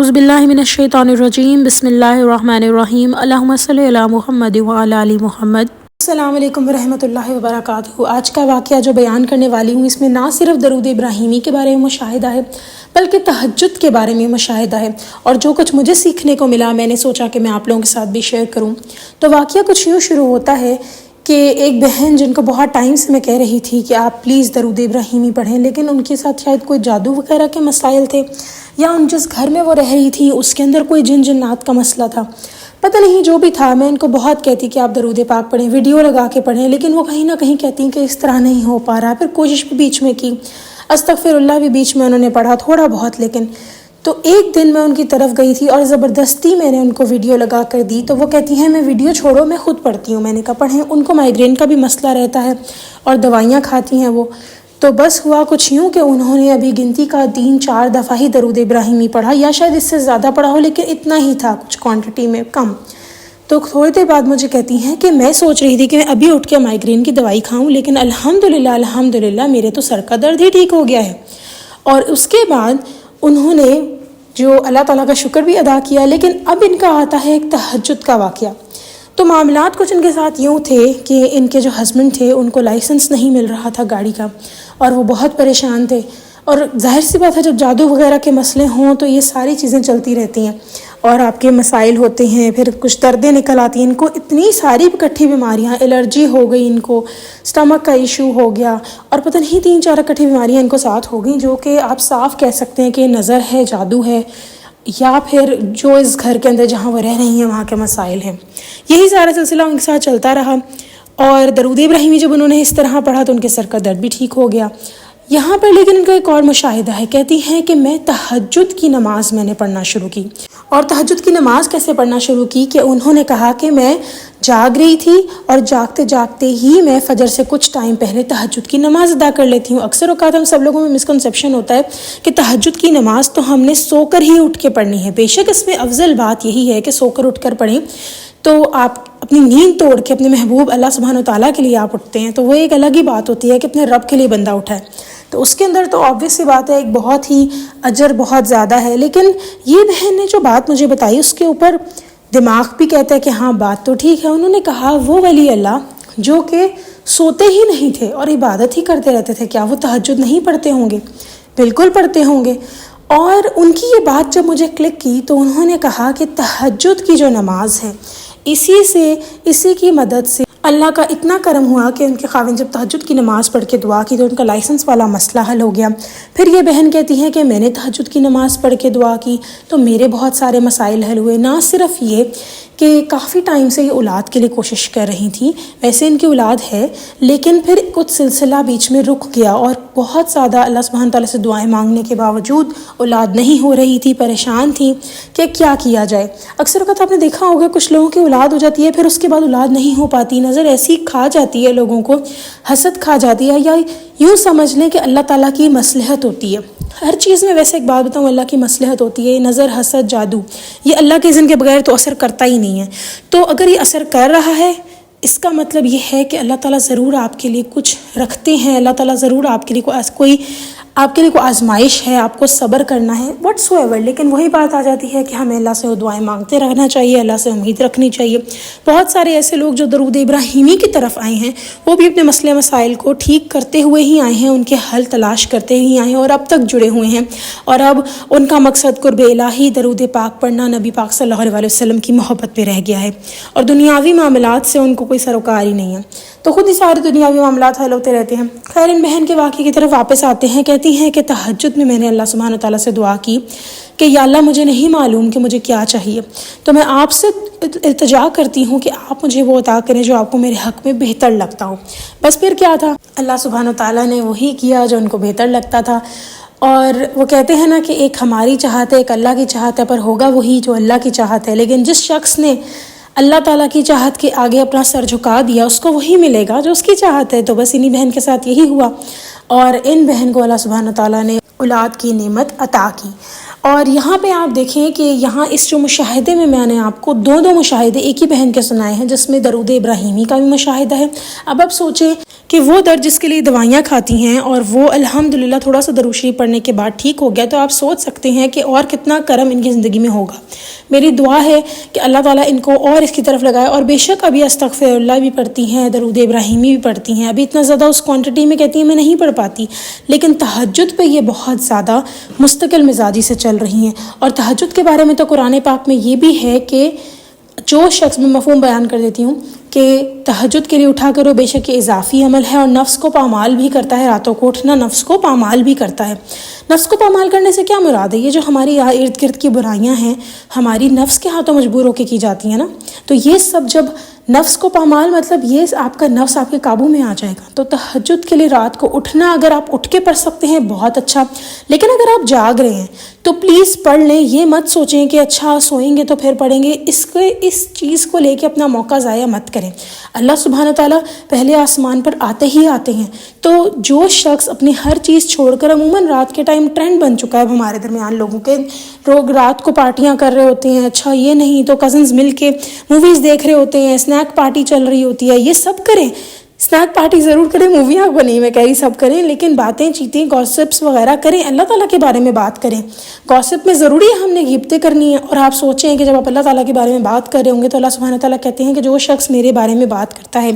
اعوذ باللہ من الشیطان الرجیم بسم اللہ الرحمن الرحیم اللہم صلی علی محمد وعلی آل محمد۔ السلام علیکم ورحمۃ اللہ وبرکاتہ۔ آج کا واقعہ جو بیان کرنے والی ہوں اس میں نہ صرف درود ابراہیمی کے بارے میں مشاہدہ ہے بلکہ تہجد کے بارے میں مشاہدہ ہے، اور جو کچھ مجھے سیکھنے کو ملا میں نے سوچا کہ میں آپ لوگوں کے ساتھ بھی شیئر کروں۔ تو واقعہ کچھ یوں شروع ہوتا ہے کہ ایک بہن جن کو بہت ٹائم سے میں کہہ رہی تھی کہ آپ پلیز درود ابراہیمی پڑھیں، لیکن ان کے ساتھ شاید کوئی جادو وغیرہ کے مسائل تھے، یا ان جس گھر میں وہ رہ رہی تھی اس کے اندر کوئی جنات کا مسئلہ تھا، پتہ نہیں جو بھی تھا۔ میں ان کو بہت کہتی کہ آپ درود پاک پڑھیں، ویڈیو لگا کے پڑھیں، لیکن وہ کہیں نہ کہیں کہتی کہ اس طرح نہیں ہو پا رہا۔ پھر کوشش بھی بیچ میں کی، استغفر اللہ بھی بیچ میں انہوں نے پڑھا تھوڑا بہت، لیکن تو ایک دن میں ان کی طرف گئی تھی اور زبردستی میں نے ان کو ویڈیو لگا کر دی، تو وہ کہتی ہیں میں ویڈیو چھوڑو میں خود پڑھتی ہوں۔ میں نے کہا پڑھیں، ان کو مائیگرین کا بھی مسئلہ رہتا ہے اور دوائیاں کھاتی ہیں وہ۔ تو بس ہوا کچھ یوں کہ انہوں نے ابھی گنتی کا 3-4 دفعہ ہی درود ابراہیمی پڑھا، یا شاید اس سے زیادہ پڑھا ہو، لیکن اتنا ہی تھا، کچھ کوانٹٹی میں کم۔ تو تھوڑی دیر بعد مجھے کہتی ہیں کہ میں سوچ رہی تھی کہ میں ابھی اٹھ کے مائیگرین کی دوائی کھاؤں، لیکن الحمدللہ میرے تو سر کا درد ہی ٹھیک ہو گیا ہے۔ اور اس کے بعد انہوں نے جو اللہ تعالیٰ کا شکر بھی ادا کیا، لیکن اب ان کا آتا ہے ایک تہجد کا واقعہ۔ تو معاملات کچھ ان کے ساتھ یوں تھے کہ ان کے جو ہسبینڈ تھے ان کو لائسنس نہیں مل رہا تھا گاڑی کا، اور وہ بہت پریشان تھے، اور ظاہر سی بات ہے جب جادو وغیرہ کے مسئلے ہوں تو یہ ساری چیزیں چلتی رہتی ہیں، اور آپ کے مسائل ہوتے ہیں، پھر کچھ دردیں نکل آتی ہیں۔ ان کو اتنی ساری اکٹھی بیماریاں، الرجی ہو گئی ان کو، سٹمک کا ایشو ہو گیا، اور پتہ نہیں 3-4 اکٹھی بیماریاں ان کو ساتھ ہو گئیں، جو کہ آپ صاف کہہ سکتے ہیں کہ نظر ہے، جادو ہے، یا پھر جو اس گھر کے اندر جہاں وہ رہ رہی ہیں وہاں کے مسائل ہیں۔ یہی سارا سلسلہ ان کے ساتھ چلتا رہا، اور درود ابراہیمی جب انہوں نے اس طرح پڑھا تو ان کے سر کا درد بھی ٹھیک ہو گیا۔ یہاں پر لیکن ان کا ایک اور مشاہدہ ہے، کہتی ہیں کہ میں تہجد کی نماز میں نے پڑھنا شروع کی۔ اور تہجد کی نماز کیسے پڑھنا شروع کی کہ انہوں نے کہا کہ میں جاگ رہی تھی اور جاگتے جاگتے ہی میں فجر سے کچھ ٹائم پہلے تہجد کی نماز ادا کر لیتی ہوں۔ اکثر اوقات ہم سب لوگوں میں مسکنسیپشن ہوتا ہے کہ تہجد کی نماز تو ہم نے سو کر ہی اٹھ کے پڑھنی ہے۔ بے شک اس میں افضل بات یہی ہے کہ سو کر اٹھ کر پڑھیں، تو آپ اپنی نیند توڑ کے اپنے محبوب اللہ سبحانہ وتعالیٰ کے لیے آپ اٹھتے ہیں، تو وہ ایک الگ ہی بات ہوتی ہے کہ اپنے رب کے لیے بندہ اٹھا ہے، تو اس کے اندر تو آبویس سی بات ہے ایک بہت ہی اجر بہت زیادہ ہے۔ لیکن یہ بہن نے جو بات مجھے بتائی اس کے اوپر دماغ بھی کہتا ہے کہ ہاں بات تو ٹھیک ہے۔ انہوں نے کہا وہ ولی اللہ جو کہ سوتے ہی نہیں تھے اور عبادت ہی کرتے رہتے تھے، کیا وہ تہجد نہیں پڑھتے ہوں گے؟ بالکل پڑھتے ہوں گے۔ اور ان کی یہ بات جب مجھے کلک کی تو انہوں نے کہا کہ تہجد کی جو نماز ہے اسی کی مدد سے اللہ کا اتنا کرم ہوا کہ ان کے خاوند جب تہجد کی نماز پڑھ کے دعا کی تو ان کا لائسنس والا مسئلہ حل ہو گیا۔ پھر یہ بہن کہتی ہے کہ میں نے تہجد کی نماز پڑھ کے دعا کی تو میرے بہت سارے مسائل حل ہوئے۔ نہ صرف یہ کہ کافی ٹائم سے یہ اولاد کے لیے کوشش کر رہی تھی، ویسے ان کی اولاد ہے، لیکن پھر کچھ سلسلہ بیچ میں رک گیا، اور بہت زیادہ اللہ سبحانہ تعالیٰ سے دعائیں مانگنے کے باوجود اولاد نہیں ہو رہی تھی، پریشان تھی کہ کیا کیا جائے۔ اکثر اوقات آپ نے دیکھا ہوگا کچھ لوگوں کی اولاد ہو جاتی ہے پھر اس کے بعد اولاد نہیں ہو پاتی، نظر ایسی کھا جاتی ہے لوگوں کو، حسد کھا جاتی ہے، یا یوں سمجھ لیں کہ اللہ تعالیٰ کی مصلحت ہوتی ہے ہر چیز میں۔ ویسے ایک بات بتاؤں، اللہ کی مصلحت ہوتی ہے، یہ نظر، حسد، جادو یہ اللہ کے اذن کے بغیر تو اثر کرتا ہی نہیں ہے۔ تو اگر یہ اثر کر رہا ہے اس کا مطلب یہ ہے کہ اللہ تعالیٰ ضرور آپ کے لیے کچھ رکھتے ہیں، اللہ تعالیٰ ضرور آپ کے لیے کوئی آزمائش ہے، آپ کو صبر کرنا ہے واٹس ایور۔ لیکن وہی بات آ جاتی ہے کہ ہمیں اللہ سے دعائیں مانگتے رہنا چاہیے، اللہ سے امید رکھنی چاہیے۔ بہت سارے ایسے لوگ جو درود ابراہیمی کی طرف آئے ہیں وہ بھی اپنے مسئلے مسائل کو ٹھیک کرتے ہوئے ہی آئے ہیں، ان کے حل تلاش کرتے ہی آئے ہیں، اور اب تک جڑے ہوئے ہیں، اور اب ان کا مقصد قرب الہی درود پاک پڑھنا، نبی پاک صلی اللہ علیہ وسلم کی محبت پہ رہ گیا ہے، اور دنیاوی معاملات سے ان کو کوئی سروکار ہی نہیں ہے، تو خود ہی سارے دنیاوی معاملات حل ہوتے رہتے ہیں۔ خیر، ان بہن کے واقعے کی طرف واپس آتے ہیں۔ کہتی ہیں کہ تہجد میں نے اللہ سبحانہ تعالیٰ سے دعا کی کہ یا اللہ مجھے نہیں معلوم کہ مجھے کیا چاہیے، تو میں آپ سے التجا کرتی ہوں کہ آپ مجھے وہ عطا کریں جو آپ کو میرے حق میں بہتر لگتا ہو۔ بس پھر کیا تھا، اللہ سبحانہ تعالیٰ نے وہی کیا جو ان کو بہتر لگتا تھا۔ اور وہ کہتے ہیں نا کہ ایک ہماری چاہت ہے، ایک اللہ کی چاہت ہے، پر ہوگا وہی جو اللہ کی چاہت ہے۔ لیکن جس شخص نے اللہ تعالیٰ کی چاہت کے آگے اپنا سر جھکا دیا اس کو وہی ملے گا جو اس کی چاہت ہے۔ تو بس انہی بہن کے ساتھ یہی ہوا، اور ان بہن کو اللہ سبحانہ تعالیٰ نے اولاد کی نعمت عطا کی، اور یہاں پہ آپ دیکھیں کہ یہاں اس جو مشاہدے میں نے آپ کو دو مشاہدے ایک ہی بہن کے سنائے ہیں، جس میں درود ابراہیمی کا بھی مشاہدہ ہے۔ اب آپ سوچیں کہ وہ درد جس کے لیے دوائیاں کھاتی ہیں اور وہ الحمدللہ تھوڑا سا درود شریف پڑھنے کے بعد ٹھیک ہو گیا، تو آپ سوچ سکتے ہیں کہ اور کتنا کرم ان کی زندگی میں ہوگا۔ میری دعا ہے کہ اللہ تعالیٰ ان کو اور اس کی طرف لگائے، اور بے شک ابھی استغفر اللہ بھی پڑھتی ہیں، درود ابراہیمی بھی پڑھتی ہیں، ابھی اتنا زیادہ اس کوانٹٹی میں کہتی ہیں میں نہیں پڑھ پاتی، لیکن تہجد پہ یہ بہت زیادہ مستقل مزاجی سے چل رہی ہیں۔ اور تہجد کے بارے میں تو قرآن پاک میں یہ بھی ہے کہ جو شخص، میں مفہوم بیان کر دیتی ہوں کہ تہجد کے لیے اٹھا کرو، بے شک یہ اضافی عمل ہے اور نفس کو پامال بھی کرتا ہے۔ راتوں کو اٹھنا نفس کو پامال بھی کرتا ہے۔ نفس کو پامال کرنے سے کیا مراد ہے؟ یہ جو ہماری ارد گرد کی برائیاں ہیں ہماری نفس کے ہاتھوں مجبور ہو کے کی جاتی ہیں نا، تو یہ سب جب نفس کو پامال، مطلب یہ آپ کا نفس آپ کے قابو میں آ جائے گا۔ تو تہجد کے لیے رات کو اٹھنا، اگر آپ اٹھ کے پڑھ سکتے ہیں بہت اچھا، لیکن اگر آپ جاگ رہے ہیں تو پلیز پڑھ لیں۔ یہ مت سوچیں کہ اچھا سوئیں گے تو پھر پڑھیں گے، اس چیز کو لے کے اپنا موقع ضائع مت کریں۔ اللہ سبحانہ تعالیٰ پہلے آسمان پر آتے ہیں، تو جو شخص اپنی ہر چیز چھوڑ کر، عموماً رات کے ٹائم ٹرینڈ بن چکا ہے ہمارے درمیان لوگوں کے، لوگ رات کو پارٹیاں کر رہے ہوتے ہیں، اچھا یہ نہیں تو کزنز مل کے موویز دیکھ رہے ہوتے ہیں، اسنیک پارٹی چل رہی ہوتی ہے، یہ سب کریں، اسنیک پارٹی ضرور کریں، موویاں کو نہیں میں کہہ رہی سب کریں، لیکن باتیں چیتیں گوسپس وغیرہ کریں، اللہ تعالیٰ کے بارے میں بات کریں۔ گوسپ میں ضروری ہے ہم نے غیبتیں کرنی ہے، اور آپ سوچیں کہ جب آپ اللہ تعالیٰ کے بارے میں بات کر رہے ہوں گے تو اللہ سبحانہ تعالیٰ کہتے ہیں کہ جو شخص میرے بارے میں بات کرتا ہے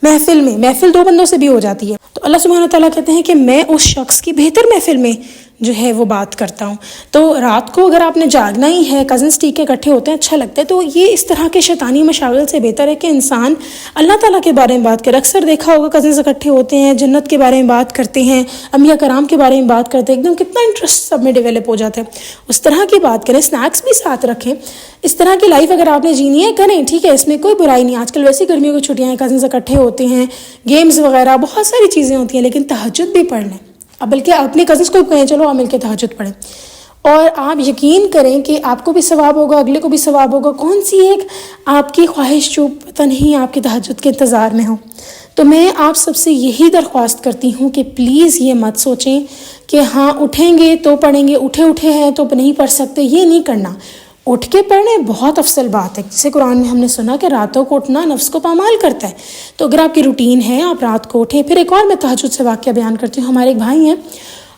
محفل دو بندوں سے بھی ہو جاتی ہے، تو اللہ سبحانہ تعالیٰ کہتے ہیں کہ میں اس شخص کی بہتر محفل میں جو ہے وہ بات کرتا ہوں۔ تو رات کو اگر آپ نے جاگنا ہی ہے، کزنس ٹھیک ہے اکٹھے ہوتے ہیں اچھا لگتا ہے، تو یہ اس طرح کے شیطانی مشاغل سے بہتر ہے کہ انسان اللہ تعالیٰ کے بارے میں بات کرے۔ اکثر دیکھا ہوگا کزنس اکٹھے ہوتے ہیں، جنت کے بارے میں بات کرتے ہیں، انبیاء کرام کے بارے میں بات کرتے ہیں، ایک دم کتنا انٹرسٹ سب میں ڈیولپ ہو جاتا ہے، اس طرح کی بات کریں، اسنیکس بھی ساتھ رکھیں۔ اس طرح کی لائف اگر آپ نے جینی ہے کریں، ٹھیک ہے، اس میں کوئی برائی نہیں۔ آج کل ویسے گرمیوں کی چھٹیاں ہیں، کزنس اکٹھے ہوتے ہیں، گیمز وغیرہ بہت ساری چیزیں ہوتی ہیں، لیکن تہجد بھی پڑھ لیں، اب بلکہ اپنے کزنس کو کہیں چلو آپ مل کے تہجد پڑھیں، اور آپ یقین کریں کہ آپ کو بھی ثواب ہوگا، اگلے کو بھی ثواب ہوگا۔ کون سی ایک آپ کی خواہش جو پتہ نہیں آپ کے تہجد کے انتظار میں ہو؟ تو میں آپ سب سے یہی درخواست کرتی ہوں کہ پلیز یہ مت سوچیں کہ ہاں اٹھیں گے تو پڑھیں گے، اٹھے ہیں تو نہیں پڑھ سکتے، یہ نہیں کرنا۔ اٹھ کے پڑھیں بہت افضل بات ہے، جسے قرآن میں ہم نے سنا کہ راتوں کو اٹھنا نفس کو پامال کرتا ہے، تو اگر آپ کی روٹین ہے آپ رات کو اٹھیں۔ پھر ایک اور میں تہجد سے واقعہ بیان کرتی ہوں، ہمارے ایک بھائی ہیں،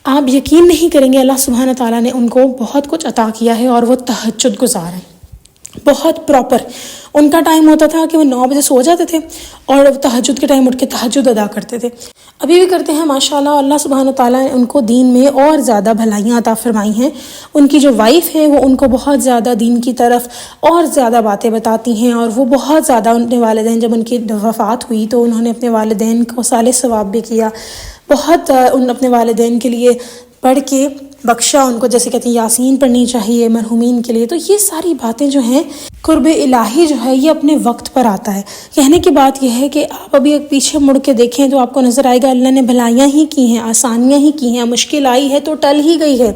آپ یقین نہیں کریں گے اللہ سبحانہ تعالیٰ نے ان کو بہت کچھ عطا کیا ہے، اور وہ تہجد گزار ہیں، بہت پراپر۔ ان کا ٹائم ہوتا تھا کہ وہ 9 بجے سو جاتے تھے اور تہجد کے ٹائم اٹھ کے تہجد ادا کرتے تھے، ابھی بھی کرتے ہیں ماشاءاللہ۔ اللہ سبحانہ تعالیٰ نے ان کو دین میں اور زیادہ بھلائیاں عطا فرمائی ہیں۔ ان کی جو وائف ہے وہ ان کو بہت زیادہ دین کی طرف اور زیادہ باتیں بتاتی ہیں، اور وہ بہت زیادہ اپنے والدین، جب ان کی وفات ہوئی تو انہوں نے اپنے والدین کو صالح ثواب بھی کیا، بہت اپنے والدین کے لیے پڑھ کے بخشا ان کو، جیسے کہتے ہیں یاسین پڑھنی چاہیے مرحومین کے لیے۔ تو یہ ساری باتیں جو ہیں، قرب الہی جو ہے یہ اپنے وقت پر آتا ہے۔ کہنے کی بات یہ ہے کہ آپ ابھی ایک پیچھے مڑ کے دیکھیں تو آپ کو نظر آئے گا اللہ نے بھلائیاں ہی کی ہیں، آسانیاں ہی کی ہیں، مشکل آئی ہے تو ٹل ہی گئی ہے۔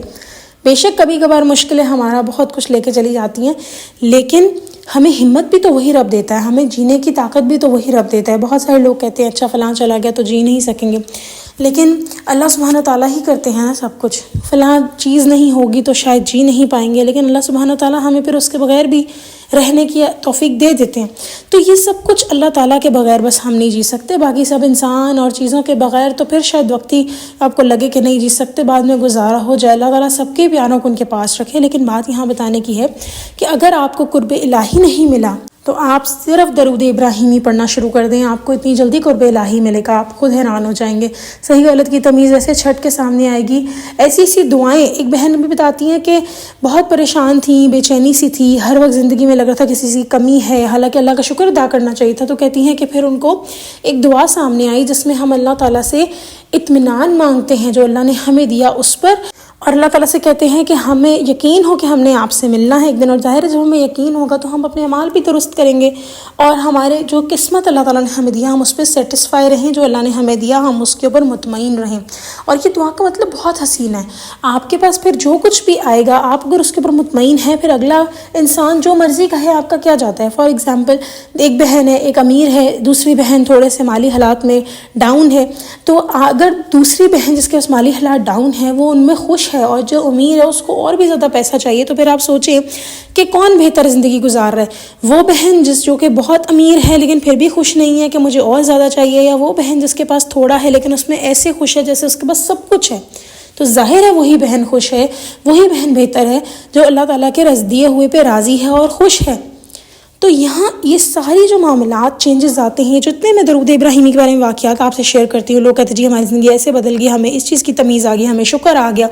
بے شک کبھی کبھار مشکلیں ہمارا بہت کچھ لے کے چلی جاتی ہیں، لیکن ہمیں ہمت بھی تو وہی رب دیتا ہے، ہمیں جینے کی طاقت بھی تو وہی رب دیتا ہے۔ بہت سارے لوگ کہتے ہیں اچھا فلاں چلا گیا تو جی نہیں سکیں گے، لیکن اللہ سبحانہ تعالیٰ ہی کرتے ہیں نا سب کچھ۔ فلاں چیز نہیں ہوگی تو شاید جی نہیں پائیں گے، لیکن اللہ سبحانہ تعالیٰ ہمیں پھر اس کے بغیر بھی رہنے کی توفیق دے دیتے ہیں۔ تو یہ سب کچھ اللہ تعالیٰ کے بغیر بس ہم نہیں جی سکتے، باقی سب انسان اور چیزوں کے بغیر تو پھر شاید وقتی آپ کو لگے کہ نہیں جی سکتے، بعد میں گزارا ہو جائے۔ اللہ تعالیٰ سب کے پیاروں کو ان کے پاس رکھے، لیکن بات یہاں بتانے کی ہے کہ اگر آپ کو قرب الہی نہیں ملا تو آپ صرف درود ابراہیمی پڑھنا شروع کر دیں، آپ کو اتنی جلدی قرب الہی ملے گا، آپ خود حیران ہو جائیں گے۔ صحیح غلط کی تمیز ایسے چھٹ کے سامنے آئے گی، ایسی دعائیں۔ ایک بہن بھی بتاتی ہیں کہ بہت پریشان تھیں، بے چینی سی تھی، ہر وقت زندگی میں لگ رہا تھا کسی کی کمی ہے، حالانکہ اللہ کا شکر ادا کرنا چاہیے تھا، تو کہتی ہیں کہ پھر ان کو ایک دعا سامنے آئی جس میں ہم اللہ تعالیٰ سے اطمینان مانگتے ہیں جو اللہ نے ہمیں دیا اس پر، اور اللہ تعالیٰ سے کہتے ہیں کہ ہمیں یقین ہو کہ ہم نے آپ سے ملنا ہے ایک دن، اور ظاہر ہے جب ہمیں یقین ہوگا تو ہم اپنے اعمال بھی درست کریں گے، اور ہمارے جو قسمت اللہ تعالیٰ نے ہمیں دیا ہم اس پہ سیٹسفائی رہیں، جو اللہ نے ہمیں دیا ہم اس کے اوپر مطمئن رہیں۔ اور یہ دعا کا مطلب بہت حسین ہے، آپ کے پاس پھر جو کچھ بھی آئے گا آپ اگر اس کے اوپر مطمئن ہیں، پھر اگلا انسان جو مرضی کہے آپ کا کیا جاتا ہے۔ فار ایگزامپل ایک بہن ہے، ایک امیر ہے، دوسری بہن تھوڑے سے مالی حالات میں ڈاؤن ہے، تو اگر دوسری بہن جس کے پاس مالی حالات ڈاؤن ہے وہ ان میں خوش خوش ہے اور جو امیر ہے اس کو اور بھی زیادہ پیسہ چاہیے، تو پھر آپ سوچیں کہ کون بہتر زندگی گزار رہا ہے، وہ بہن جو کہ بہت امیر ہے لیکن پھر بھی خوش نہیں ہے کہ مجھے اور زیادہ چاہیے، یا وہ بہن جس کے پاس تھوڑا ہے لیکن اس میں ایسے خوش ہے جیسے اس کے پاس سب کچھ ہے؟ تو ظاہر ہے وہی بہن خوش ہے، وہی بہن بہتر ہے جو اللہ تعالیٰ کے دیے ہوئے پہ راضی ہے اور خوش ہے۔ تو یہاں یہ ساری جو معاملات چینجز آتے ہیں، جتنے میں درود ابراہیمی کے بارے میں واقعات آپ سے شیئر کرتی ہوں، لوگ کہتے ہیں جی ہماری زندگی ایسے بدل گئی، ہمیں اس چیز کی تمیز آ گئی، ہمیں شکر آ گیا،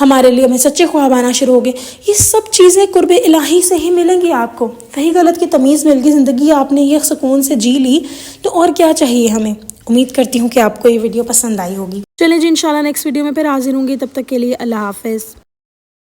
ہمارے لیے ہمیں سچے خواب آنا شروع ہو گئے، یہ سب چیزیں قرب الہی سے ہی ملیں گی آپ کو۔ صحیح غلط کی تمیز مل گئی، زندگی آپ نے یہ سکون سے جی لی، تو اور کیا چاہیے ہمیں۔ امید کرتی ہوں کہ آپ کو یہ ویڈیو پسند آئی ہوگی۔ چلیں جی انشاءاللہ نیکسٹ ویڈیو میں پھر حاضر ہوں گی، تب تک کے لیے اللہ حافظ۔